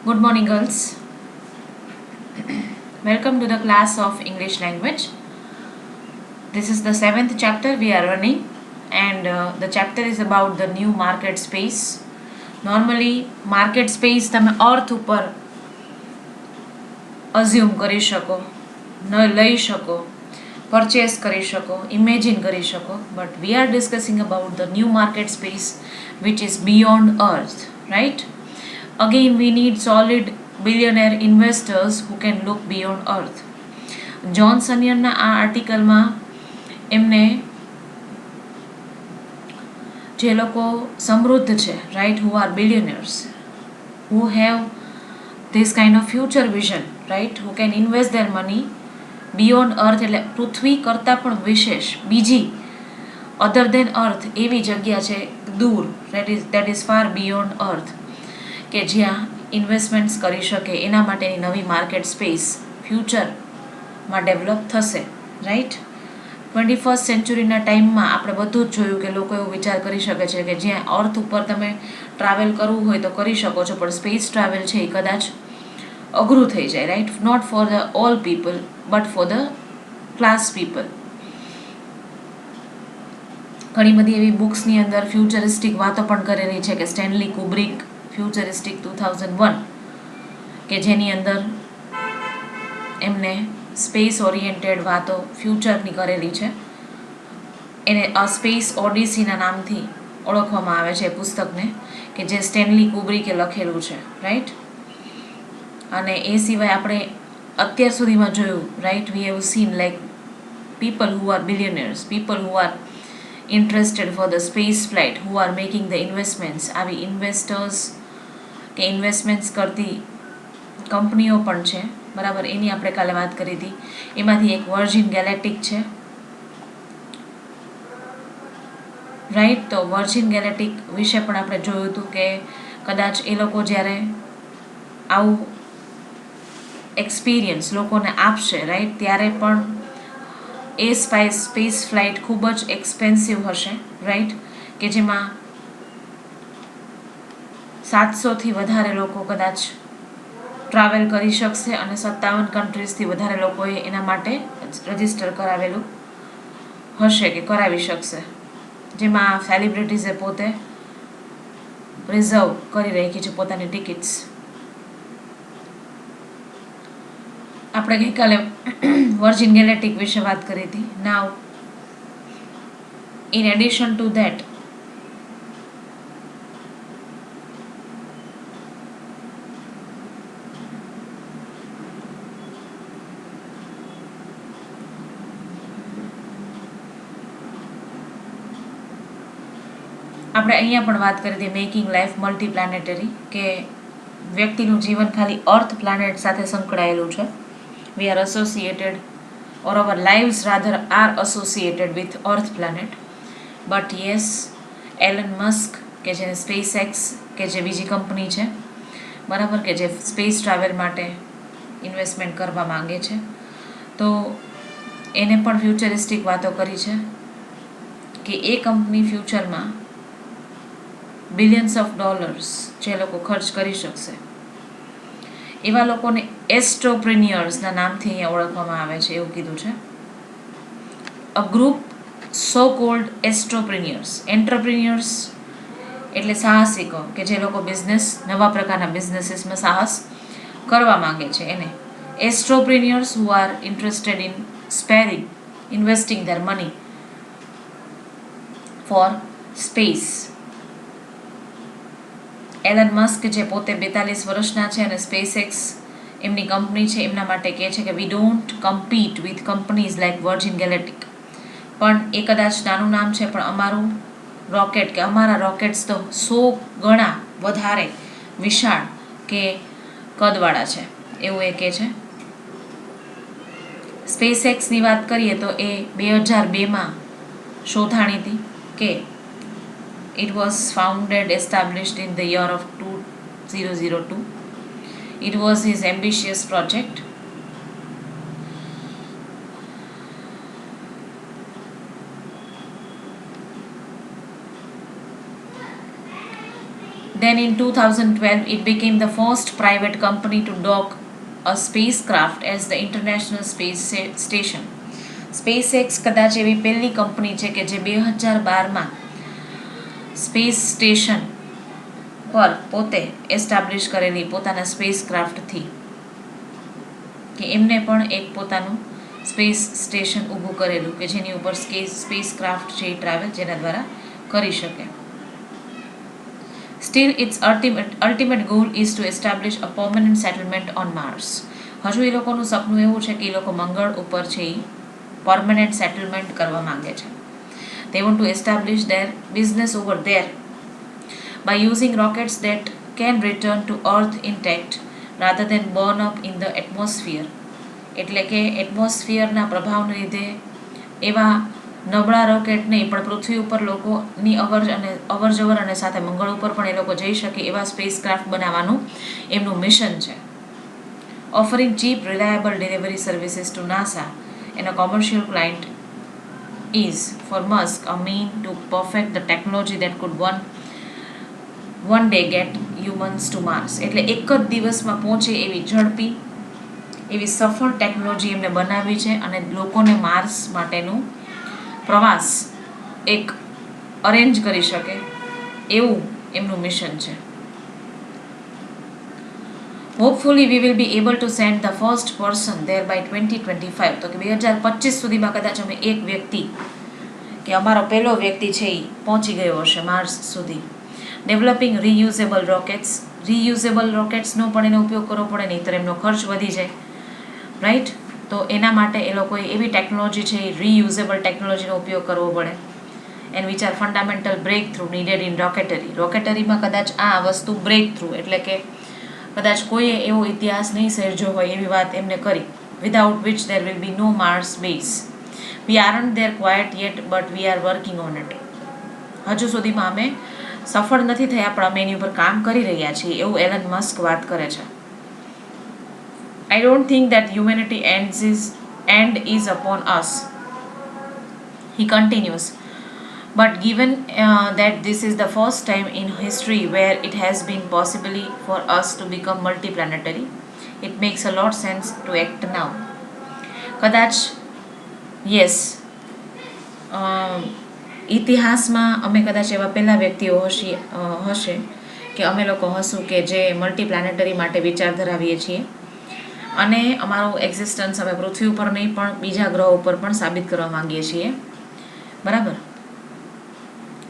Good morning, girls. Welcome to the class of English language. This is the seventh chapter we are running, and the chapter is about the new market space. Normally, market space તમે અર્થ ઉપર assume કરી શકો, ન લઈ શકો, purchase કરી શકો, imagine કરી શકો, but we are discussing about the new market space which is beyond earth, right? Again, we need solid billionaire investors who can look beyond earth. John સનિયરના આ આર્ટિકલમાં એમને જે લોકો સમૃદ્ધ છે, right, who are billionaires, who have this kind of future vision, right, who can invest their money beyond earth, એટલે પૃથ્વી કરતાં પણ વિશેષ બીજી અધર દેન અર્થ એવી જગ્યા છે દૂર, દેટ ઇઝ ફાર બિયોન્ડ અર્થ, કે જ્યાં ઇન્વેસ્ટમેન્ટ્સ કરી શકે, એના માટેની નવી માર્કેટ સ્પેસ ફ્યુચરમાં ડેવલપ થશે, રાઈટ. 21st સેન્ચુરીના ટાઈમમાં આપણે બધું જ જોયું કે લોકો એવો વિચાર કરી શકે છે કે જ્યાં અર્થ ઉપર તમે ટ્રાવેલ કરવું હોય તો કરી શકો છો, પણ સ્પેસ ટ્રાવેલ છે એ કદાચ અઘરું થઈ જાય, right, not for the all people but for the class people. ઘણી બધી એવી બુક્સની અંદર ફ્યુચરિસ્ટિક વાતો પણ કરેલી છે કે સ્ટેનલી કુબ્રિક ફ્યુચરિસ્ટિક 2001, કે જેની અંદર એમને સ્પેસ ઓરિએન્ટેડ વાતો ફ્યુચરની કરેલી છે. એને અ સ્પેસ ઓડિસીના નામથી ઓળખવામાં આવે છે એ પુસ્તકને, કે જે સ્ટેનલી કુબ્રિકે લખેલું છે, રાઈટ. અને એ સિવાય આપણે અત્યાર સુધીમાં જોયું, right, we have seen like people who are billionaires, people who are interested for the space flight, who are making the investments. આવી ઇન્વેસ્ટર્સ કે ઇન્વેસ્ટમેન્ટ્સ કરતી કંપનીઓ પણ છે, બરાબર, એની આપણે કાલે વાત કરી હતી. એમાંથી એક વર્જિન ગેલેક્ટિક છે, રાઈટ. તો વર્જિન ગેલેક્ટિક વિશે પણ આપણે જોયું હતું કે કદાચ એ લોકો જ્યારે આવું એક્સપિરિયન્સ લોકોને આપશે, રાઈટ, ત્યારે પણ એ સ્પેસ ફ્લાઇટ ખૂબ જ એક્સપેન્સિવ હશે, રાઈટ, કે જેમાં 700થી વધારે લોકો કદાચ ટ્રાવેલ કરી શકશે અને 57 કન્ટ્રીઝથી વધારે લોકોએ એના માટે રજિસ્ટર કરાવેલું હશે કે કરાવી શકશે, જેમાં સેલિબ્રિટીઝે પોતે રિઝર્વ કરી રાખી છે પોતાની ટિકિટ્સ. આપણે ગઈકાલે વર્જિન ગેલેક્ટિક વિશે વાત કરી હતી. નાવ ઇન એડિશન ટુ ધેટ, આપણે અહીંયા પણ વાત કરી હતી મેકિંગ લાઈફ મલ્ટી પ્લાનેટરી, કે વ્યક્તિનું જીવન ખાલી અર્થ પ્લાનેટ સાથે સંકળાયેલું છે. We are associated, or our lives rather are associated with earth planet. But yes, Elon Musk, કે જેને સ્પેસ એક્સ, કે જે બીજી કંપની છે, બરાબર, કે જે સ્પેસ ટ્રાવેલ માટે ઇન્વેસ્ટમેન્ટ કરવા માંગે છે, તો એને પણ ફ્યુચરિસ્ટિક વાતો કરી છે કે એ કંપની ફ્યુચરમાં બિલિયન્સ ઓફ ડોલર્સ જે લોકો ખર્ચ કરી શકશે, એવા લોકોને એસ્ટ્રોપ્રેન્યોર્સના નામથી અહીંયા ઓળખવામાં આવે છે, એવું કીધું છે. અ ગ્રુપ સો કોલ્ડ એસ્ટ્રોપ્રેન્યોર્સ. એન્ટરપ્રેન્યોર્સ એટલે સાહસિકો, કે જે લોકો બિઝનેસ, નવા પ્રકારના બિઝનેસીસમાં સાહસ કરવા માંગે છે, એને astropreneurs who are interested in sparing, investing their money for space. Elon Musk, જે પોતે 42 વર્ષના છે અને સ્પેસ એક્સ એમની કંપની છે, એમના માટે કહે છે કે we don't compete with companies like Virgin Galactic. પણ એ કદાચ નાનું નામ છે, પણ અમારું રોકેટ, કે અમારા રોકેટ્સ તો 100 ગણા વધારે વિશાળ કે કદવાળા છે, એવું એ કહે છે. સ્પેસ એક્સની વાત કરીએ તો એ 2002માં શોધાણી હતી, કે it was founded, established in the year of 2002. It was his ambitious project. Then in 2012, it became the first private company to dock a spacecraft as the International Space Station. SpaceX કદાચ એવી પહેલી company છે કે જે 2012માં space station પર પોતે establish કરેલી પોતાના સ્પેસ ક્રાફ્ટથી કે એમને પણ એક પોતાનું સ્પેસ સ્ટેશન ઊભું કરેલું કે જેની ઉપર સ્પેસ ક્રાફ્ટ છે એ ટ્રાવેલ જેના દ્વારા કરી શકે. Still, its ultimate goal is to establish a permanent settlement on Mars. હજુ એ લોકોનું સપનું એવું છે કે એ લોકો મંગળ ઉપર છે એ પરમનન્ટ સેટલમેન્ટ કરવા માંગે છે. They want to establish their business over there by using rockets that can return to Earth intact rather than burn up in the atmosphere. એટલે કે એટમોસ્ફિયરના પ્રભાવને લીધે એવા નબળા રોકેટ નહીં પણ પૃથ્વી ઉપર લોકોની અવર જવર અને સાથે મંગળ ઉપર પણ એ લોકો જઈ શકે એવા સ્પેસ ક્રાફ્ટ બનાવવાનું એમનું મિશન છે. Offering cheap reliable delivery services to NASA and a commercial client is for Musk a mean to perfect the technology that could one day get humans to Mars. એટલે એક જ દિવસમાં પહોંચે એવી ઝડપી એવી સફળ ટેકનોલોજી એમને બનાવી છે અને લોકોને માર્સ માટેનું પ્રવાસ એક અરેન્જ કરી શકે એવું એમનું મિશન છે. Hopefully we will be able to send the first person there by 2025. તો કે 2025 સુધીમાં કદાચ અમે એક વ્યક્તિ કે અમારો પહેલો વ્યક્તિ છે એ પહોંચી ગયો હશે માર્સ સુધી. ડેવલપિંગ રીયુઝેબલ રોકેટ્સનો પણ એનો ઉપયોગ કરવો પડે, નહીં તો એમનો ખર્ચ વધી જાય, રાઈટ. તો એના માટે એ લોકોએ એવી ટેકનોલોજી છે એ રીયુઝેબલ ટેકનોલોજીનો ઉપયોગ કરવો પડે. And which are fundamental breakthrough needed in રોકેટરીમાં કદાચ આ વસ્તુ બ્રેક થ્રુ એટલે કે કદાચ કોઈએ એવો ઇતિહાસ નહીં સર્જ્યો હોય એવી વાત એમને કરી. Without which there will be no Mars base. We aren't there quite yet but we are working on it. હજુ સુધીમાં અમે સફળ નથી થયા પણ અમે એની ઉપર કામ કરી રહ્યા છીએ એવું એલન મસ્ક વાત કરે છે. I don't think that humanity end is upon us. He continues. But given that this is the first time in history where it has been possible for us to become multiplanetary, it makes a lot sense to act now. કદાચ yes ઇતિહાસમાં અમે કદાચ એવા પહેલા વ્યક્તિઓ હશે કે અમે લોકો હશું કે જે મલ્ટીપ્લાનેટરી માટે વિચાર ધરાવીએ છીએ અને અમારું એક્ઝિસ્ટન્સ અમે પૃથ્વી ઉપર નહીં પણ બીજા ગ્રહ ઉપર પણ સાબિત કરવા માંગીએ છીએ, બરાબર.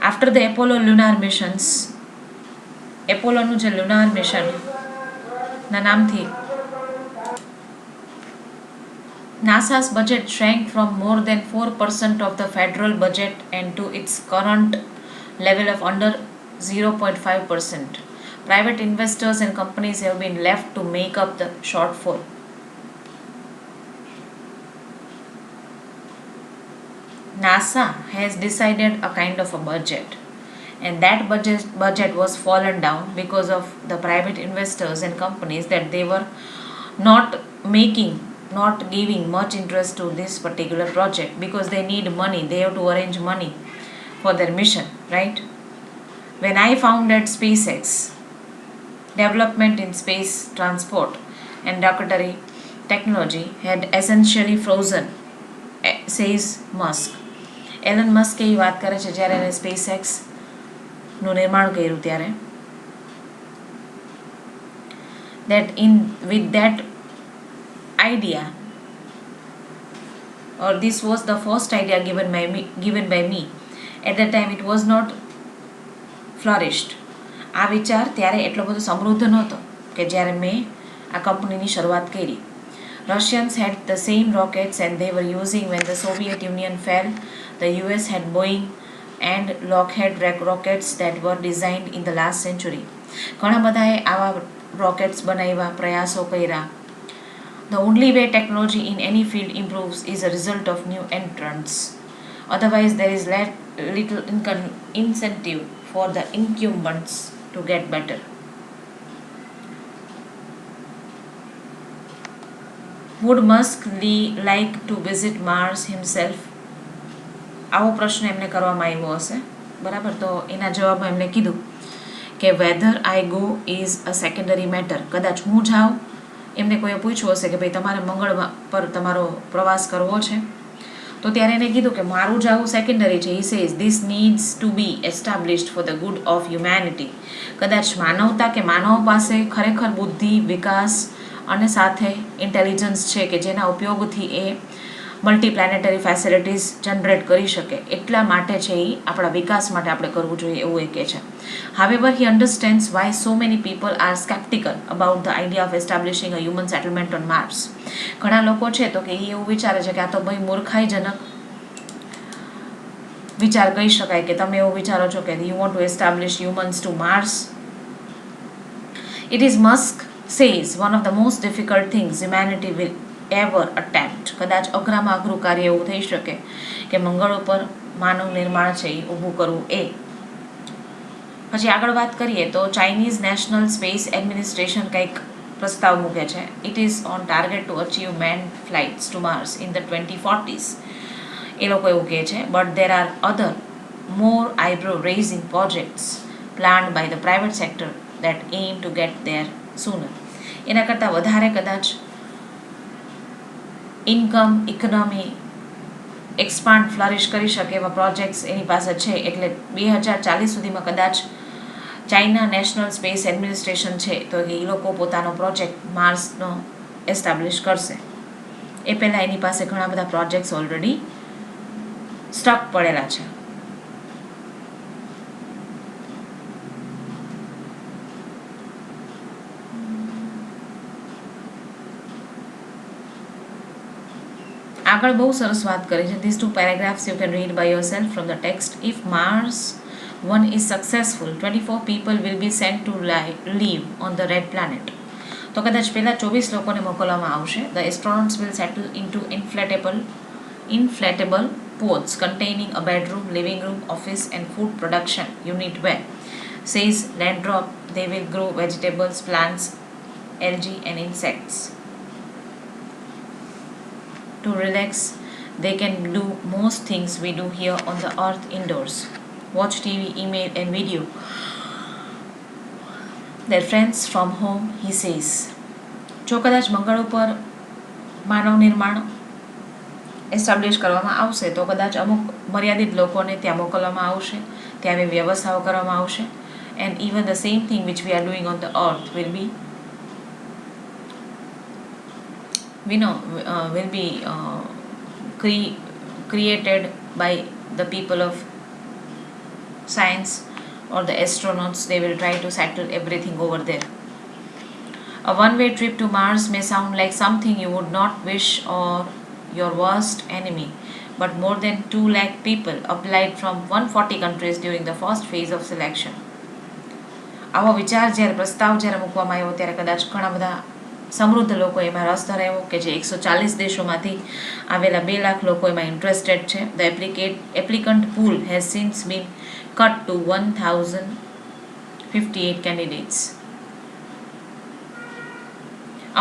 After the Apollo lunar missions, એપોલોનું જે લ્યુનાર મિશનના નામથી NASA's budget shrank from more than 4% of the federal budget and to its current level of under 0.5%. Private investors and companies have been left to make up the shortfall. NASA has decided a kind of a budget, and that budget was fallen down because of the private investors and companies that they were not giving much interest to this particular project because they need money, they have to arrange money for their mission, right? When I founded SpaceX, development in space transport and rocketry technology had essentially frozen, says Musk. Elon Musk એ વાત કરે છે જ્યારે એને SpaceXનું નિર્માણ કર્યું ત્યારે with that idea, or this was the first idea given by me. At that time it was not flourished. આ વિચાર ત્યારે એટલો બધો સમૃદ્ધ નહોતો કે જ્યારે મેં આ કંપનીની શરૂઆત કરી. Russians had the same rockets and they were using when the Soviet Union fell. The US had Boeing and Lockheed rockets that were designed in the last century. ઘણા બધાએ આવા રોકેટ્સ બનાવ્યા, પ્રયાસો કર્યા. The only way technology in any field improves is a result of new entrants. Otherwise, there is little incentive for the incumbents to get better. Would Musk like to visit Mars himself? આવો પ્રશ્ન એમને કરવામાં આવ્યો હશે, બરાબર. તો એના જવાબમાં એમણે કીધું કે whether I go is a secondary matter. કદાચ હું જાઉં, એમને કોઈએ પૂછ્યું હશે કે ભાઈ તમારે મંગળ પર તમારો પ્રવાસ કરવો છે, તો ત્યારે એને કીધું કે મારું જવું સેકન્ડરી છે. He says this needs to be established for the good of humanity. કદાચ માનવતા કે માનવ પાસે ખરેખર બુદ્ધિ, વિકાસ અને સાથે ઇન્ટેલિજન્સ છે કે જેના ઉપયોગથી એ મલ્ટીપ્લેનેટરી ફેસિલિટીઝ જનરેટ કરી શકે. એટલા માટે છે એ આપણા વિકાસ માટે આપણે કરવું જોઈએ એવું એ કહે છે. However, he understands why so many people are skeptical about the idea of establishing a human settlement on Mars. ઘણા લોકો છે તો કે એ એવું વિચારે છે કે આ તો ભાઈ મૂર્ખાઈજનક વિચાર કહી શકાય કે તમે એવું વિચારો છો કે you want to establish humans to Mars. It is, Musk says, one of the most difficult things humanity will ever attempt. કદાચ અઘરામાં અઘરું કાર્ય એવું થઈ શકે કે મંગળ ઉપર માનવ નિર્માણ છે એ ઊભું કરવું એ. પછી આગળ વાત કરીએ તો ચાઇનીઝ નેશનલ સ્પેસ એડમિનિસ્ટ્રેશન કંઈક પ્રસ્તાવ મૂકે છે. It is on target to achieve man flights to Mars in the 2040s. એ લોકો એવું કહે છે. But there are other more eyebrow raising projects planned by the private sector that aim to get there sooner. એના કરતાં વધારે કદાચ income, economy expand, flourish કરી શકે એવા પ્રોજેક્ટ્સ એની પાસે છે. એટલે 2040 સુધીમાં કદાચ ચાઇના નેશનલ સ્પેસ એડમિનિસ્ટ્રેશન છે તો એ લોકો પોતાનો પ્રોજેક્ટ માર્સનો એસ્ટાબ્લિશ કરશે. એ પહેલાં એની પાસે ઘણા બધા પ્રોજેક્ટ્સ ઓલરેડી સ્ટક પડેલા છે. આગળ બહુ સરસ વાત કરી છે. This 2 paragraphs you can read by yourself from the text. If Mars 1 is successful, 24 people will be sent to live on the red planet. તો કદાચ પહેલા 24 લોકોને મોકલવામાં આવશે. The astronauts will settle into inflatable pods containing a bedroom, living room, office and food production unit where, says Landrop, they will grow vegetables, plants, algae and insects. To relax, they can do most things we do here on the earth indoors. Watch TV, email and video their friends from home, he says. જો કદાચ મંગળ ઉપર માનવ નિર્માણ establish કરવામાં આવશે તો કદાચ અમુક મર્યાદિત લોકોને ત્યાં મોકલવામાં આવશે, ત્યાં એવી વ્યવસ્થાઓ કરવામાં આવશે. And even the same thing which we are doing on the earth will be created by the people of science or the astronauts. They will try to settle everything over there. A one-way trip to Mars may sound like something you would not wish or your worst enemy, but more than 2 lakh people applied from 140 countries during the first phase of selection. આવો વિચાર જ્યારે પ્રસ્તાવ જ્યારે મૂકવામાં આવ્યો ત્યારે કદાચ ઘણા બધા સમૃદ્ધ લોકો એમાં રસ ધરાવ્યો કે જે 140 દેશોમાંથી આવેલા 2 લાખ લોકો એમાં ઇન્ટરેસ્ટેડ છે. The applicant pool has since been cut to 1058 candidates.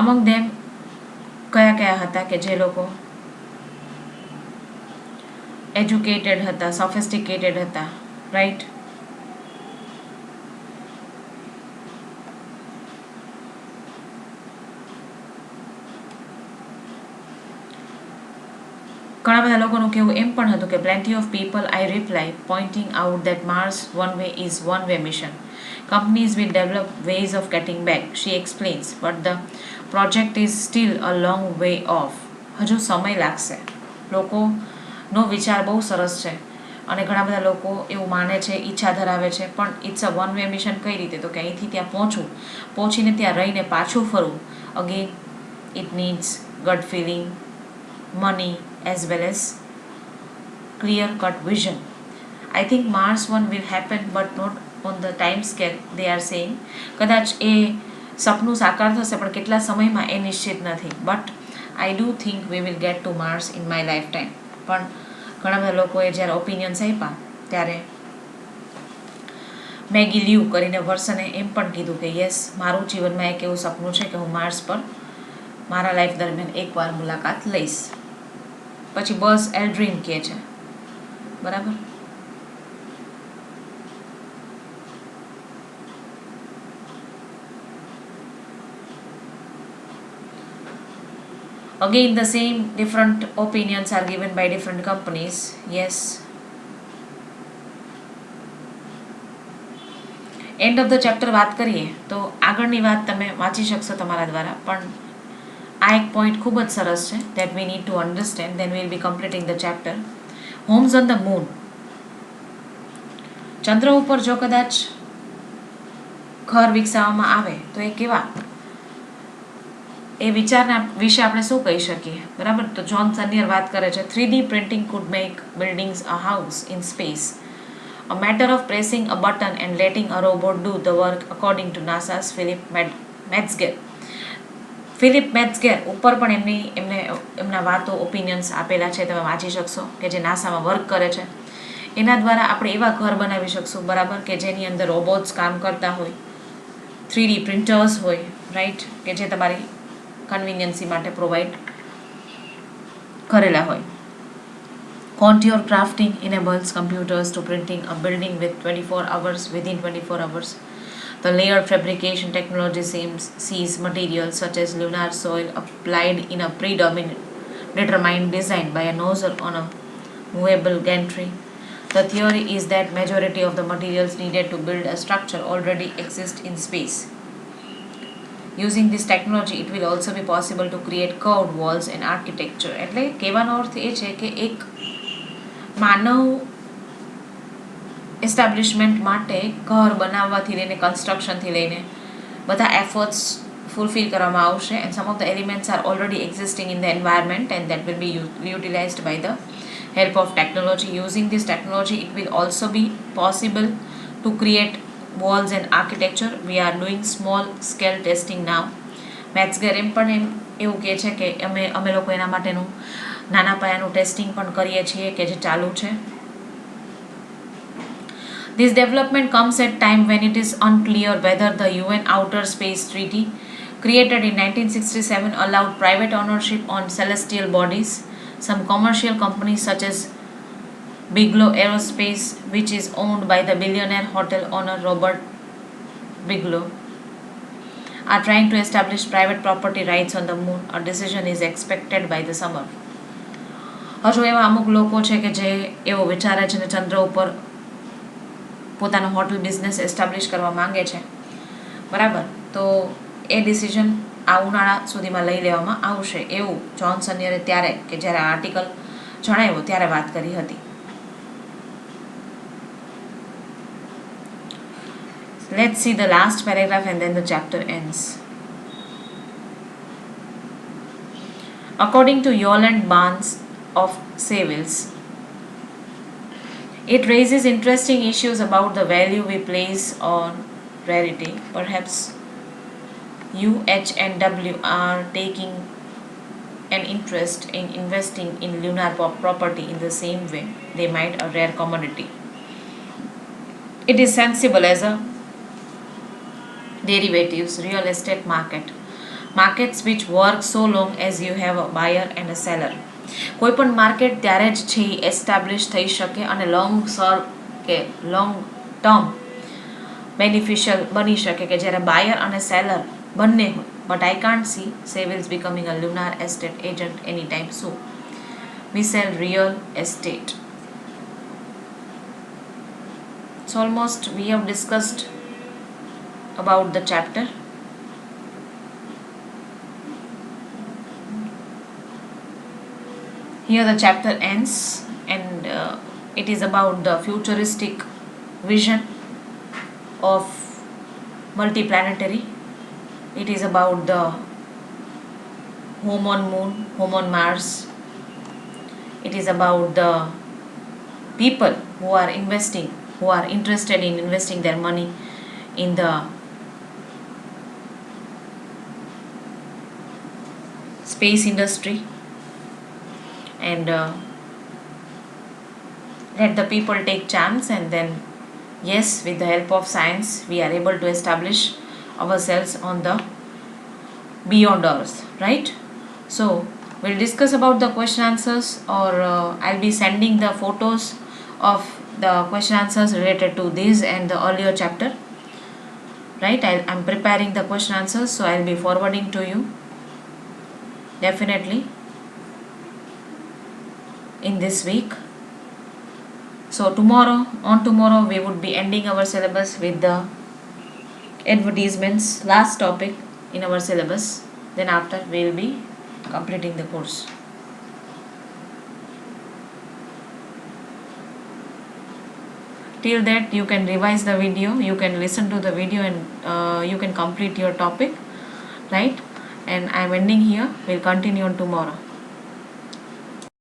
Among them કયા કયા હતા કે જે લોકો એજ્યુકેટેડ હતા, સોફિસ્ટિકેટેડ હતા, રાઈટ? ઘણા બધા લોકોનું કહેવું એમ પણ હતું કે plenty of people, I reply, pointing out that Mars one way is one way mission. Companies will develop ways of getting back, she explains, but the project is still a long way off. હજુ સમય લાગશે. લોકોનો વિચાર બહુ સરસ છે અને ઘણા બધા લોકો એવું માને છે, ઈચ્છા ધરાવે છે, પણ it's a one way mission. કઈ રીતે? તો કે અહીંથી ત્યાં પહોંચીને ત્યાં રહીને પાછું ફરવું. Again it needs gut feeling, money as well as clear cut vision. I think Mars 1 will happen but not on the time scale they are saying. કદાચ એ સપનું સાકાર થશે પણ કેટલા સમયમાં એ નિશ્ચિત નથી. But I do think we will get to Mars in my lifetime. પણ ઘણા બધા લોકોએ જ્યારે ઓપિનિયન્સ આપ્યા ત્યારે મેગી લ્યુ કરીને વર્સને એમ પણ કીધું કે યસ, મારું જીવનમાં એક એવું સપનું છે કે હું માર્સ પર મારા લાઈફ દરમિયાન એકવાર મુલાકાત લઈશ. પછી બસ એલ્ડ્રીન કહે છે, બરાબર? Again, the same different opinions are given by different companies. Yes. End of the chapter વાત કરીએ તો આગળની વાત તમે વાંચી શકશો તમારા દ્વારા, પણ આ એક પોઈન્ટ ખૂબ જ સરસ છે that we need to understand, then we'll be completing the chapter. Homes on the moon. ચંદ્ર ઉપર જો કદાચ ઘર વિકસાવવામાં આવે તો એ કેવા, એ વિચારના વિશે આપણે શું કહી શકીએ, બરાબર? તો જોન સનિયર વાત કરે છે 3D printing food make buildings a house in space, a matter of pressing a button and letting a robot do the work, according to NASA's Philip Metzger. Philip Metzger ઉપર પણ એમના વાતો opinions આપેલા છે, તમે વાંચી શકશો, કે જે નાસામાં વર્ક કરે છે. એના દ્વારા આપણે એવા ઘર બનાવી શકશું, બરાબર, કે જેની અંદર રોબોટ્સ કામ કરતા હોય, 3D પ્રિન્ટર્સ હોય, રાઈટ, કે જે તમારી કન્વિનિયન્સી માટે પ્રોવાઈડ કરેલા હોય. Contour crafting enables computers to printing a building within 24 hours. The layered fabrication technology sees materials such as lunar soil applied in a predetermined design by a nozzle on a movable gantry. The theory is that majority of the materials needed to build a structure already exist in space. Using this technology, it will also be possible to create curved walls and architecture. એટલે કહેવાનો અર્થ એ છે કે એક માનવ establishment માટે ઘર બનાવવાથી લઈને કન્સ્ટ્રક્શનથી લઈને બધા એફર્ટ્સ ફૂલફિલ કરવામાં આવશે, and some of the elements are already existing in the environment and that will be utilised by the help of technology. Using this technology, it will also be possible to create walls and architecture. We are doing small scale testing now. મેથ્સગર એમ પણ એવું કહે છે કે અમે લોકો એના માટેનું નાના પાયાનું ટેસ્ટિંગ પણ કરીએ છીએ કે જે ચાલુ છે. This development comes at time when it is unclear whether the UN Outer Space Treaty, created in 1967, allowed private ownership on celestial bodies. Some commercial companies such as Bigelow Aerospace, which is owned by the billionaire hotel owner Robert Bigelow, are trying to establish private property rights on the moon. A decision is expected by the summer. હજુ એવા અમુક લોકો છે કે જે એવો વિચારે છે ને ચંદ્ર ઉપર પોતાનો હોટલ બિઝનેસ એસ્ટાબ્લિશ કરવા માંગે છે, બરાબર? તો એ ડિસિઝન આ ઉનાળા સુધીમાં લઈ લેવામાં આવશે, એવું જોન સનિયરે ત્યારે કે જ્યારે આ આર્ટિકલ જણાવ્યો ત્યારે વાત કરી હતી. Let's see the last paragraph and then the chapter ends. According to Yolande Barnes of Savills, it raises interesting issues about the value we place on rarity. Perhaps UHNW are taking an interest in investing in lunar property in the same way they might a rare commodity. It is sensible as a derivatives real estate markets which work so long as you have a buyer and a seller. કોઈ પણ market ત્યારે જ છે establish થઈ શકે અને long term beneficial બની શકે કે જ્યારે બાયર અને સેલર બંને હોય. But I can't see Savills becoming a lunar estate agent any time soon. We sell real estate. So almost we have discussed about the chapter. Here the chapter ends, and it is about the futuristic vision of multiplanetary. It is about the home on moon, home on Mars. It is about the people who are interested in investing their money in the space industry, and let the people take chance, and then yes, with the help of science we are able to establish ourselves on the beyond earth, right? So we'll discuss about the question answers, or I'll be sending the photos of the question answers related to this and the earlier chapter, right? I'm preparing the question answers, so I'll be forwarding to you. definitely in this week. So tomorrow we would be ending our syllabus with the advertisements, last topic in our syllabus. Then after we will be completing the course. Till that you can revise the video, you can listen to the video, and you can complete your topic, right? And I'm ending here. We'll continue on tomorrow.